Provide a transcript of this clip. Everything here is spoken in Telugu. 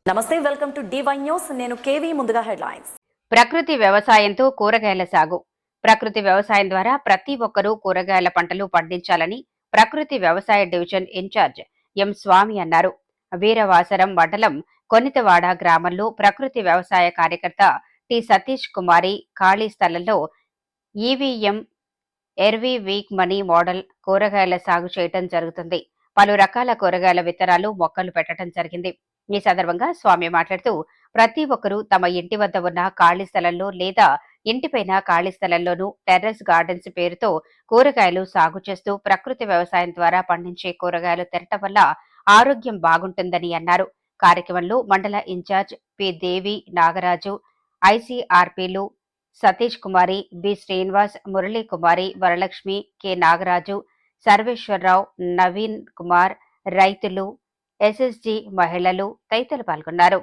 నమస్తే, వెల్కమ్ టు D1 న్యూస్. నేను కేవీ. ముందుగా హెడ్లైన్స్. ప్రకృతి వ్యవసాయంతో కూరగాయల సాగు. ప్రకృతి వ్యవసాయం ద్వారా ప్రతి ఒక్కరూ కూరగాయల పంటలు పండించాలని ప్రకృతి వ్యవసాయ డివిజన్ ఇన్ఛార్జ్ ఎం స్వామి అన్నారు. వీరవాసరం మండలం కొనితవాడ గ్రామంలో ప్రకృతి వ్యవసాయ కార్యకర్త టి సతీష్ కుమారి ఖాళీ స్థలంలో ఈవీఎం ఎర్వీ వీక్ మనీ మోడల్ కూరగాయల సాగు చేయటం జరుగుతుంది. పలు రకాల కూరగాయల విత్తనాలు మొక్కలు పెట్టడం జరిగింది. ఈ సందర్భంగా స్వామి మాట్లాడుతూ ప్రతి ఒక్కరూ తమ ఇంటి వద్ద ఉన్న ఖాళీ స్థలంలో లేదా ఇంటిపైన ఖాళీ స్థలంలోనూ టెర్రస్ గార్డెన్స్ పేరుతో కూరగాయలు సాగు చేస్తూ ప్రకృతి వ్యవసాయం ద్వారా పండించే కూరగాయలు తినటం వల్ల ఆరోగ్యం బాగుంటుందని అన్నారు. కార్యక్రమంలో మండల ఇన్ఛార్జ్ పి దేవి, నాగరాజు, ఐసీఆర్పీలు సతీష్ కుమారి, బి శ్రీనివాస్, మురళీ కుమారి, వరలక్ష్మి, కె నాగరాజు, సర్వేశ్వరరావు, నవీన్ కుమార్, రైతులు, ఎస్ఎస్జి మహిళలు తదితరులు పాల్గొన్నారు.